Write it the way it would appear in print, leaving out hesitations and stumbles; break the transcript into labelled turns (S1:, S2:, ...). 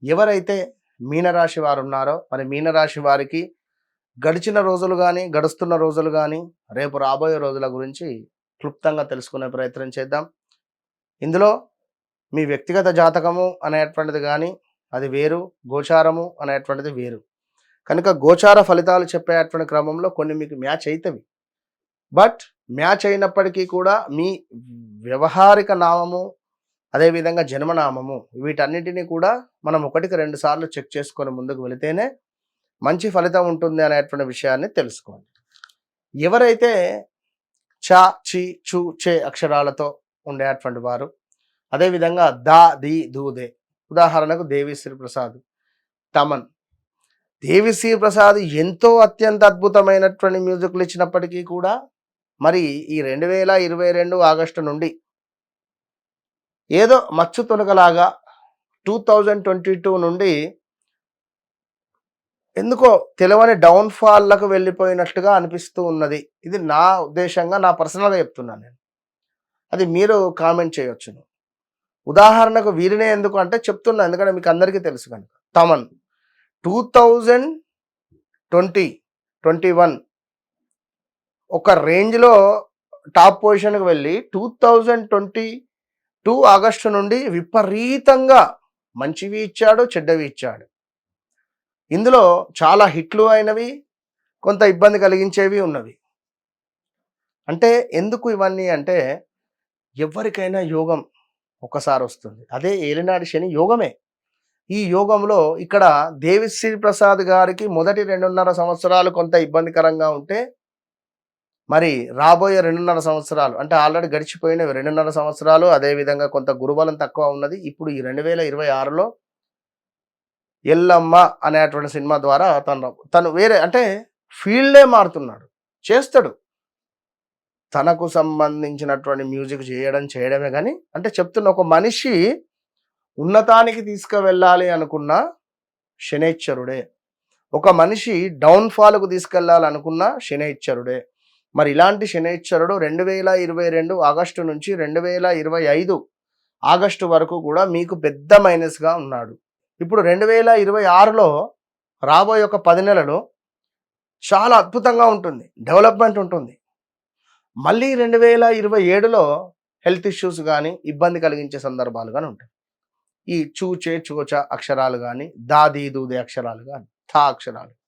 S1: ఎవరైతే మీనరాశి వారు ఉన్నారో మరి మీనరాశి వారికి గడిచిన రోజులు కానీ గడుస్తున్న రోజులు కానీ రేపు రాబోయే రోజుల గురించి క్లుప్తంగా తెలుసుకునే ప్రయత్నం చేద్దాం. ఇందులో మీ వ్యక్తిగత జాతకము అనేటువంటిది కానీ అది వేరు, గోచారము అనేటువంటిది వేరు. కనుక గోచార ఫలితాలు చెప్పేటువంటి క్రమంలో కొన్ని మీకు మ్యాచ్ అవుతవి. బట్ మ్యాచ్ అయినప్పటికీ కూడా మీ వ్యవహారిక నామము అదేవిధంగా జన్మనామము వీటన్నిటిని కూడా మనం ఒకటికి 2 సార్లు చెక్ చేసుకొని ముందుకు వెళితేనే మంచి ఫలితం ఉంటుంది అనేటువంటి విషయాన్ని తెలుసుకోండి. ఎవరైతే చ, చి, చు, చే అక్షరాలతో ఉండేటువంటి వారు, అదేవిధంగా దా, ది, దూదే, ఉదాహరణకు దేవిశ్రీ ప్రసాద్, తమన్. దేవిశ్రీ ప్రసాద్ ఎంతో అత్యంత అద్భుతమైనటువంటి మ్యూజిక్లు ఇచ్చినప్పటికీ కూడా మరి ఈ 2022 ఆగస్టు నుండి ఏదో మచ్చు తొనకలాగా 2022 నుండి ఎందుకో తెలియని డౌన్ఫాల్లకు వెళ్ళిపోయినట్టుగా అనిపిస్తూ ఉన్నది. ఇది నా ఉద్దేశంగా, నా పర్సనల్గా చెప్తున్నాను నేను. అది మీరు కామెంట్ చేయొచ్చును. ఉదాహరణకు వీరినే ఎందుకు అంటే చెప్తున్నా, ఎందుకంటే మీకు అందరికీ తెలుసు కనుక. తమన్ 2021 ఒక రేంజ్లో టాప్ పొజిషన్కి వెళ్ళి 2022 ఆగస్టు నుండి విపరీతంగా మంచివి ఇచ్చాడు, చెడ్డవి ఇచ్చాడు. ఇందులో చాలా హిట్లు అయినవి, కొంత ఇబ్బంది కలిగించేవి ఉన్నవి. అంటే ఎందుకు ఇవన్నీ అంటే ఎవరికైనా యోగం ఒకసారి వస్తుంది. అదే ఏలినాటి శని యోగమే. ఈ యోగంలో ఇక్కడ దేవిశ్రీ ప్రసాద్ గారికి మొదటి 2.5 సంవత్సరాలు కొంత ఇబ్బందికరంగా ఉంటే మరి రాబోయే 2.5 సంవత్సరాలు అంటే ఆల్రెడీ గడిచిపోయినవి 2.5 సంవత్సరాలు, అదేవిధంగా కొంత గురుబలం తక్కువ ఉన్నది. ఇప్పుడు ఈ 2026లో ఎల్లమ్మ అనేటువంటి సినిమా ద్వారా తను వేరే అంటే ఫీల్డే మారుతున్నాడు, చేస్తాడు. తనకు సంబంధించినటువంటి మ్యూజిక్ చేయడమే కానీ అంటే చెప్తున్న ఒక మనిషి ఉన్నతానికి తీసుకువెళ్ళాలి అనుకున్న శనైశ్వరుడే, ఒక మనిషి డౌన్ఫాల్కు తీసుకెళ్ళాలనుకున్న శనైశ్వరుడే. మరి ఇలాంటి శనైశ్వరుడు 2022 ఆగస్టు నుంచి 2025 ఆగస్టు వరకు కూడా మీకు పెద్ద మైనస్గా ఉన్నాడు. ఇప్పుడు 2026లో రాబోయే ఒక 10 నెలలు చాలా అద్భుతంగా ఉంటుంది, డెవలప్మెంట్ ఉంటుంది. మళ్ళీ 2027లో హెల్త్ ఇష్యూస్ కానీ ఇబ్బంది కలిగించే సందర్భాలు కానీ ఉంటాయి. ఈ చూచే చూచ అక్షరాలు కానీ, దాది దూదే అక్షరాలు కానీ, థా అక్షరాలు